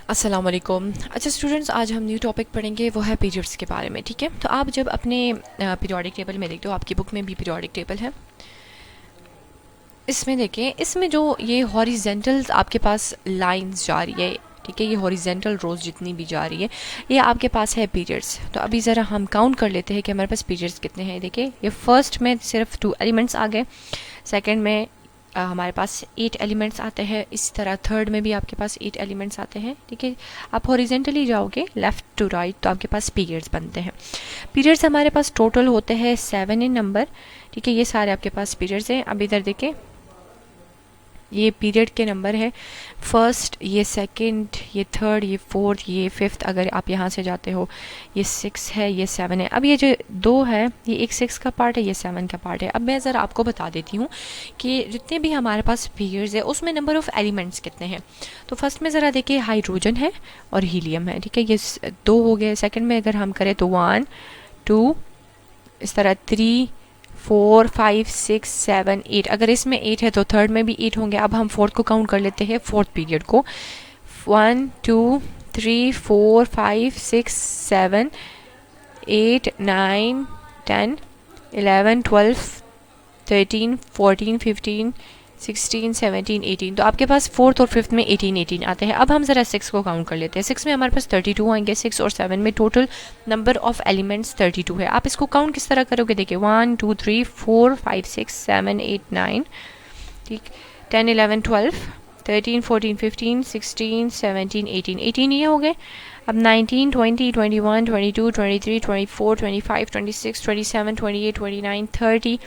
अस्सलाम वालेकुम। अच्छा स्टूडेंट्स, आज हम न्यू टॉपिक पढ़ेंगे, वो है पीरियड्स के बारे में। ठीक है, तो आप जब अपने पीरियोडिक टेबल में देखते हो, आपकी बुक में भी पीरियोडिक टेबल है, इसमें देखें, इसमें जो ये हॉरिजेंटल आपके पास लाइंस जा रही है, ठीक है, ये हॉरिजेंटल रोज जितनी भी जा रही है, ये आपके पास है पीरियड्स। तो अभी ज़रा हम काउंट कर लेते हैं कि हमारे पास पीरियड्स कितने हैं। देखिए, ये फर्स्ट में सिर्फ 2 एलिमेंट्स आ गए, सेकेंड में हमारे पास 8 एलिमेंट्स आते हैं, इसी तरह थर्ड में भी आपके पास 8 एलिमेंट्स आते हैं। ठीक है, आप हॉरिजेंटली जाओगे लेफ़्ट टू राइट तो आपके पास पीरियड्स बनते हैं। पीरियड्स हमारे पास टोटल होते हैं 7 इन नंबर। ठीक है, ये सारे आपके पास पीरियड्स हैं। अब इधर देखें, ये पीरियड के नंबर है, फर्स्ट, ये सेकंड, ये थर्ड, ये फोर्थ, ये फिफ्थ। अगर आप यहाँ से जाते हो, ये 6 है, ये 7 है। अब ये जो 2 है, ये एक 6 का पार्ट है, ये 7 का पार्ट है। अब मैं ज़रा आपको बता देती हूँ कि जितने भी हमारे पास पीरियड्स है उसमें नंबर ऑफ़ एलिमेंट्स कितने हैं। तो फर्स्ट में ज़रा देखिए, हाइड्रोजन है और हीलियम है। ठीक है, ये 2 हो गए। सेकेंड में अगर हम करें तो 1 2, इस तरह 3 4 5 6 7 8। अगर इसमें 8 है तो थर्ड में भी 8 होंगे। अब हम फोर्थ को काउंट कर लेते हैं, फोर्थ पीरियड को। 1 2 3 4 5 6 7 8 9 10 11 12 13 14 15 16 17 18। तो आपके पास फोर्थ और फिफ्थ में 18 आते हैं। अब हम ज़रा 6 को काउंट कर लेते हैं। 6 में हमारे पास 32 आएंगे। 6 और 7 में टोटल नंबर ऑफ एलिमेंट्स 32 है। आप इसको काउंट किस तरह करोगे? देखिए, 1 2 3 4 5 6 7 8 9, ठीक, 10 11 12 13 14 15 16 17 18 18 ये हो गए। अब 19 20 21 22 23 24 25 26 27 28 29 30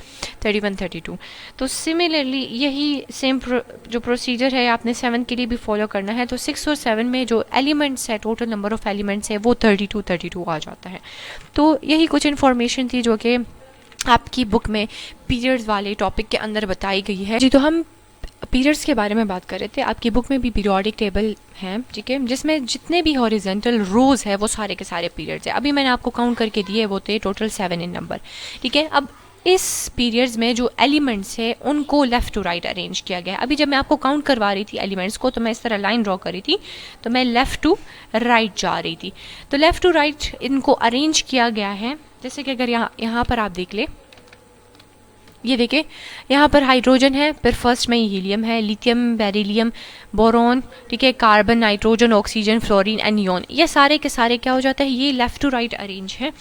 31 32। तो सिमिलरली यही सेम जो प्रोसीजर है आपने 7 के लिए भी फॉलो करना है। तो 6 और 7 में जो एलिमेंट्स है, टोटल नंबर ऑफ एलिमेंट्स है, वो 32 आ जाता है। तो यही कुछ इन्फॉर्मेशन थी जो कि आपकी बुक में पीरियड्स वाले टॉपिक के अंदर बताई गई है। जी, तो हम पीरियड्स के बारे में बात कर रहे थे। आपकी बुक में भी पीरियोडिक टेबल है, ठीक है, जिसमें जितने भी हॉरिजेंटल रोज है वो सारे के सारे पीरियड्स है। अभी मैंने आपको काउंट करके दिए, वो थे टोटल 7 इन नंबर। ठीक है, अब इस पीरियड्स में जो एलिमेंट्स है उनको लेफ़्ट टू राइट अरेंज किया गया है। अभी जब मैं आपको काउंट करवा रही थी एलिमेंट्स को, तो मैं इस तरह लाइन ड्रॉ कर रही थी, तो मैं लेफ़्ट टू राइट जा रही थी। तो लेफ़्ट टू राइट इनको अरेंज किया गया है। जैसे कि अगर यहाँ पर आप देख ले, ये देखिए, यहाँ पर हाइड्रोजन है, फिर फर्स्ट में हीलियम है, लिथियम, बेरिलियम, बोरॉन, ठीक है, carbon, nitrogen, oxygen, fluorine and neon. ये सारे के सारे क्या हो जाता है, ये लेफ़्ट टू राइट अरेंज है।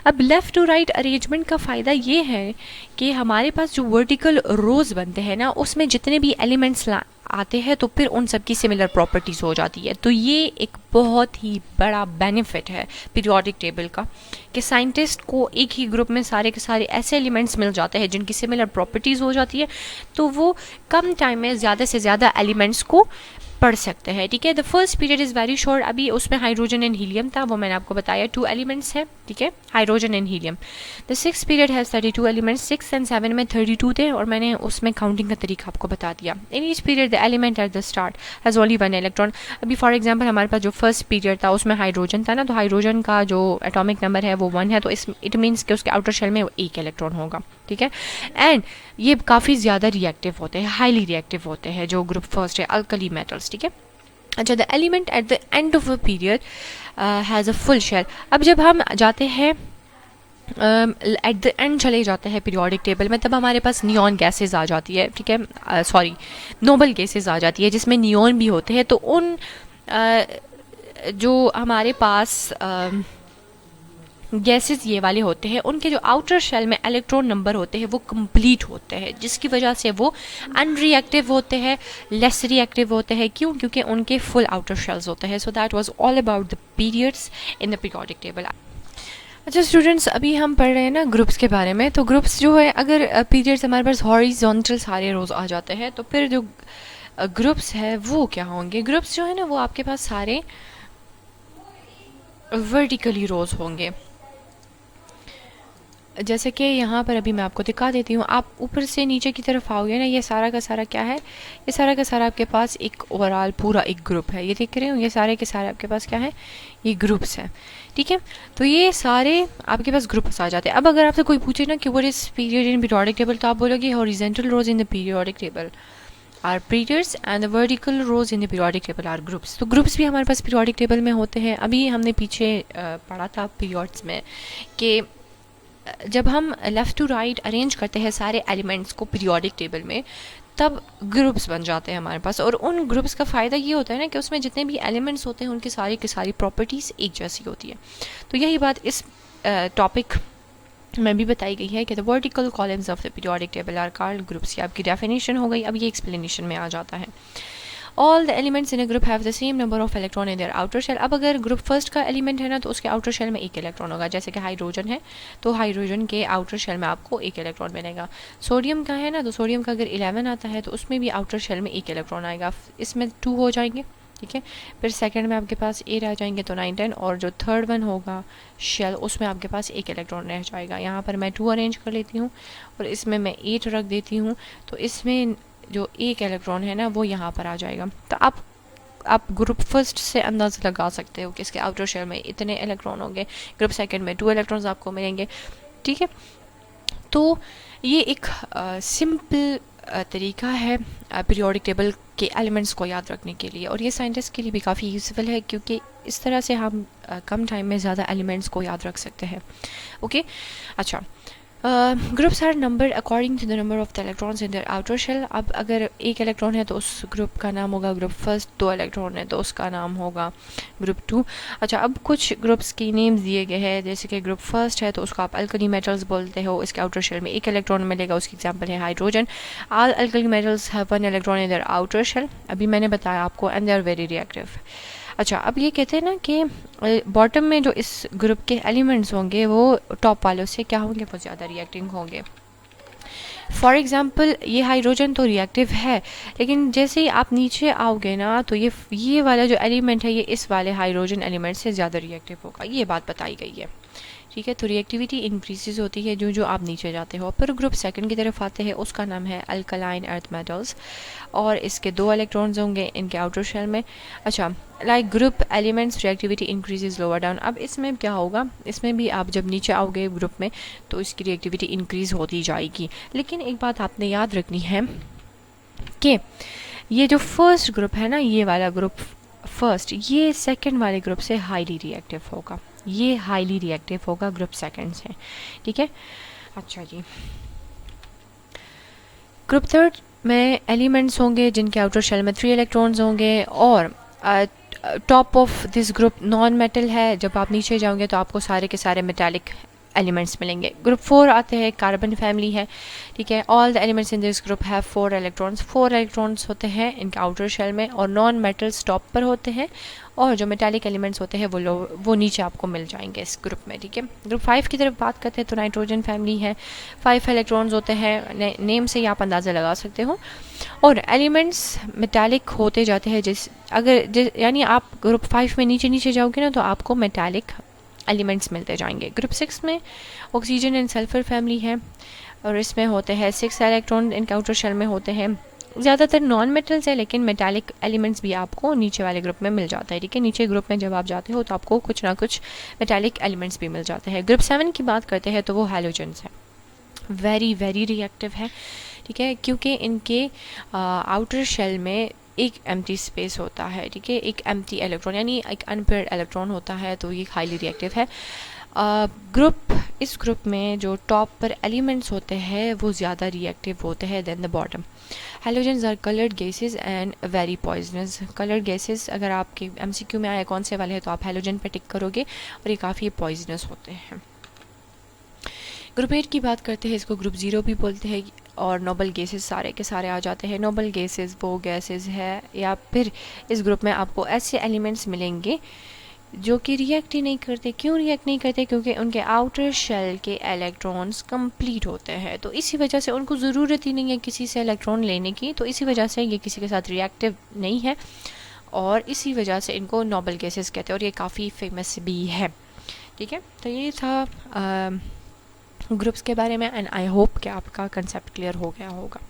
अब लेफ़्ट टू राइट अरेंजमेंट का फ़ायदा ये है कि हमारे पास जो वर्टिकल रोज बनते हैं ना, उसमें जितने भी एलिमेंट्स आते हैं तो फिर उन सब की सिमिलर प्रॉपर्टीज़ हो जाती है। तो ये एक बहुत ही बड़ा बेनिफिट है पीरियोडिक टेबल का, कि साइंटिस्ट को एक ही ग्रुप में सारे के सारे ऐसे एलिमेंट्स मिल जाते हैं जिनकी सिमिलर प्रॉपर्टीज़ हो जाती है, तो वो कम टाइम में ज़्यादा से ज़्यादा एलिमेंट्स को पढ़ सकते हैं। ठीक है, the first period is very short. अभी उसमें हाइड्रोजन एंड हीलियम था, वो मैंने आपको बताया, 2 एलिमेंट्स है, ठीक है, hydrogen and helium. The six period has 32 elements. 6 and 7 में 32 थे और मैंने उसमें काउंटिंग का तरीका आपको बता दिया। In each period the element at the start has only 1 electron. अभी फॉर एग्जाम्पल हमारे पास जो फर्स्ट पीरियड था उसमें हाइड्रोजन था ना, तो हाइड्रोजन का जो एटॉमिक नंबर है वो 1 है, तो इट मीन्स कि उसके आउटर शेल में 1 इलेक्ट्रॉन होगा। ठीक है, एंड ये काफ़ी ज़्यादा रिएक्टिव होते हैं, हाईली रिएक्टिव होते हैं जो ग्रुप फर्स्ट है, अल्कली मेटल्स। ठीक है, अच्छा, the element at the end of a period has a full shell. अब जब हम जाते हैं एट द एंड चले जाते हैं पीरियोडिक टेबल में, तब हमारे पास नियॉन गैसेस आ जाती है, ठीक है, सॉरी, नोबल गैसेस आ जाती है जिसमें नियॉन भी होते हैं। तो उन जो हमारे पास गैसेस ये वाले होते हैं, उनके जो आउटर शेल में इलेक्ट्रॉन नंबर होते हैं वो कंप्लीट होते हैं, जिसकी वजह से वो अनरिएक्टिव होते हैं, लेस रिएक्टिव होते हैं। क्यों? क्योंकि उनके फुल आउटर शेल्स होते हैं। So that was all about the periods in the periodic table. अच्छा स्टूडेंट्स, अभी हम पढ़ रहे हैं ना ग्रुप्स के बारे में। तो ग्रुप्स जो है, अगर पीरियड्स हमारे पास हॉरिजॉन्टल सारे रोज आ जाते हैं, तो फिर जो ग्रुप्स है वो क्या होंगे? ग्रुप्स जो है ना, वो आपके पास सारे वर्टिकली रोज होंगे। जैसे कि यहाँ पर अभी मैं आपको दिखा देती हूँ। आप ऊपर से नीचे की तरफ आओगे ना, ये सारा का सारा क्या है, ये सारा का सारा आपके पास एक ओवरऑल पूरा एक ग्रुप है। ये देख रहे हो, ये सारे के सारे आपके पास क्या है, ये ग्रुप्स हैं। ठीक है, तो ये सारे आपके पास ग्रुप्स आ जाते हैं। अब अगर आपसे कोई पूछे ना कि what is period in periodic table, तो आप बोलोगे horizontal rows in the periodic table. Are periods and the vertical rows in the periodic table are groups. तो ग्रुप्स भी हमारे पास पीरियोडिक टेबल में होते हैं। अभी हमने पीछे पढ़ा था पीरियड्स में कि जब हम लेफ़्ट टू राइट अरेंज करते हैं सारे एलिमेंट्स को पीरियोडिक टेबल में, तब ग्रुप्स बन जाते हैं हमारे पास। और उन ग्रुप्स का फ़ायदा ये होता है ना कि उसमें जितने भी एलिमेंट्स होते हैं उनकी सारी की सारी प्रॉपर्टीज़ एक जैसी होती है। तो यही बात इस टॉपिक में भी बताई गई है कि the vertical columns of the periodic table are called groups. ये आपकी डेफिनेशन हो गई। अब ये एक्सप्लेनेशन में आ जाता है। All the elements in a group have the same number of electron in their outer shell. अब अगर ग्रुप फर्स्ट का एलिमेंट है ना, तो उसके आउटर शेल में एक इलेक्ट्रॉन होगा। जैसे कि हाइड्रोजन है तो हाइड्रोजन के आउटर शेल में आपको एक इलेक्ट्रॉन मिलेगा। सोडियम का है ना, तो सोडियम का अगर 11 आता है तो उसमें भी आउटर शेल में एक इलेक्ट्रॉन आएगा। इसमें 2 हो जाएंगे, ठीक है। फिर सेकंड में आपके पास ए रह जाएंगे तो 9 10, और जो थर्ड वन होगा शेल उसमें आपके पास एक इलेक्ट्रॉन रह जाएगा। यहाँ पर मैं 2 अरेंज कर लेती हूँ और इसमें मैं 8 रख देती हूँ, तो इसमें जो एक इलेक्ट्रॉन है ना वो यहाँ पर आ जाएगा। तो आप ग्रुप फर्स्ट से अंदाज़ा लगा सकते हो कि इसके आउटर शेल में इतने इलेक्ट्रॉन होंगे, ग्रुप सेकंड में 2 इलेक्ट्रॉन्स आपको मिलेंगे, ठीक है। तो ये एक सिंपल तरीका है पीरियोडिक टेबल के एलिमेंट्स को याद रखने के लिए, और ये साइंटिस्ट के लिए भी काफ़ी यूज़फुल है क्योंकि इस तरह से हम कम टाइम में ज़्यादा एलिमेंट्स को याद रख सकते हैं। ओके, अच्छा। Groups are number according to the number of the electrons in their outer shell. अब अगर एक इलेक्ट्रॉन है तो उस ग्रुप का नाम होगा ग्रुप फर्स्ट, 2 इलेक्ट्रॉन है तो उसका नाम होगा ग्रुप 2। अच्छा, अब कुछ ग्रुप्स की नेम्स दिए गए हैं, जैसे कि ग्रुप फर्स्ट है तो उसको आप अल्कली मेटल्स बोलते हो, इसके आउटर शेल में एक इलेक्ट्रॉन मिलेगा, उसकी एग्जाम्पल है hydrogen. All alkali metals have 1 electron in their outer shell, अभी मैंने बताया आपको, and they are very reactive. अच्छा, अब ये कहते हैं ना कि बॉटम में जो इस ग्रुप के एलिमेंट्स होंगे वो टॉप वालों से क्या होंगे, वो ज़्यादा रिएक्टिंग होंगे। फॉर एग्ज़ाम्पल ये हाइड्रोजन तो रिएक्टिव है, लेकिन जैसे ही आप नीचे आओगे ना तो ये वाला जो एलिमेंट है ये इस वाले हाइड्रोजन एलिमेंट से ज़्यादा रिएक्टिव होगा, ये बात बताई गई है, ठीक है। तो रिएक्टिविटी इंक्रीजेज होती है जो आप नीचे जाते हो। पर ग्रुप सेकंड की तरफ आते हैं, उसका नाम है अल्कलाइन अर्थ मेटल्स, और इसके 2 इलेक्ट्रॉन्स होंगे इनके आउटर शेल में। अच्छा, like group elements reactivity increases lower down. अब इसमें क्या होगा, इसमें भी आप जब नीचे आओगे ग्रुप में तो इसकी रिएक्टिविटी इंक्रीज होती जाएगी। लेकिन एक बात आपने याद रखनी है कि ये जो फर्स्ट ग्रुप है ना, ये वाला ग्रुप फर्स्ट, ये सेकेंड वाले ग्रुप से हाईली रिएक्टिव होगा, ये हाईली रिएक्टिव होगा ग्रुप सेकंड से, ठीक है। अच्छा जी, ग्रुप थर्ड में एलिमेंट्स होंगे जिनके आउटर शेल में 3 इलेक्ट्रॉन्स होंगे, और top of this group non metal है। जब आप नीचे जाओगे तो आपको सारे के सारे मेटालिक एलिमेंट्स मिलेंगे। ग्रुप 4 आते हैं, कार्बन फैमिली है, ठीक है। All the elements in this group have 4 electrons, 4 electrons होते हैं इनके आउटर शेल में, और नॉन मेटल्स टॉप पर होते हैं, और जो मेटालिक एलिमेंट्स होते हैं वो नीचे आपको मिल जाएंगे इस ग्रुप में, ठीक है। ग्रुप 5 की तरफ बात करते हैं तो नाइट्रोजन फैमिली है, 5 इलेक्ट्रॉन्स होते हैं, नेम से ही आप अंदाज़ा लगा सकते हो, और एलिमेंट्स मेटालिक होते जाते हैं। यानी आप ग्रुप 5 में नीचे नीचे जाओगे ना तो आपको मेटालिक एलिमेंट्स मिलते जाएंगे। ग्रुप 6 में ऑक्सीजन एंड सल्फर फैमिली है, और इसमें होते हैं 6 इलेक्ट्रॉन इनके आउटर शेल में होते हैं। ज़्यादातर नॉन मेटल्स है, लेकिन मेटालिक एलिमेंट्स भी आपको नीचे वाले ग्रुप में मिल जाता है, ठीक है। नीचे ग्रुप में जब आप जाते हो तो आपको कुछ ना कुछ मेटालिक एलिमेंट्स भी मिल जाते हैं। ग्रुप 7 की बात करते हैं तो वो हैलोजेंस है, वेरी वेरी रिएक्टिव है, ठीक है, क्योंकि इनके आउटर शेल में एक एम्प्टी स्पेस होता है, ठीक है, एक एम्प्टी इलेक्ट्रॉन यानी एक अनपेयर्ड इलेक्ट्रॉन होता है, तो ये हाईली रिएक्टिव है। इस ग्रुप में जो टॉप पर एलिमेंट्स होते हैं वो ज़्यादा रिएक्टिव होते हैं then the bottom. Halogens are coloured gases and very poisonous. Coloured gases अगर आपके एमसीक्यू में आया कौन से वाले हैं तो आप हैलोजन पे टिक करोगे, और ये काफ़ी पॉइजनस होते हैं। ग्रुप 8 की बात करते हैं, इसको ग्रुप 0 भी बोलते हैं, और नोबल गैसेस सारे के सारे आ जाते हैं। नोबल गैसेस वो गैसेस है, या फिर इस ग्रुप में आपको ऐसे एलिमेंट्स मिलेंगे जो कि रिएक्ट ही नहीं करते। क्यों रिएक्ट नहीं करते? क्योंकि उनके आउटर शेल के इलेक्ट्रॉन्स कंप्लीट होते हैं, तो इसी वजह से उनको ज़रूरत ही नहीं है किसी से इलेक्ट्रॉन लेने की, तो इसी वजह से ये किसी के साथ रिएक्टिव नहीं है, और इसी वजह से इनको नोबल गैसेस कहते हैं, और ये काफ़ी फेमस भी है, ठीक है। तो ये था ग्रुप्स के बारे में, एंड आई होप कि आपका कंसेप्ट क्लियर हो गया होगा।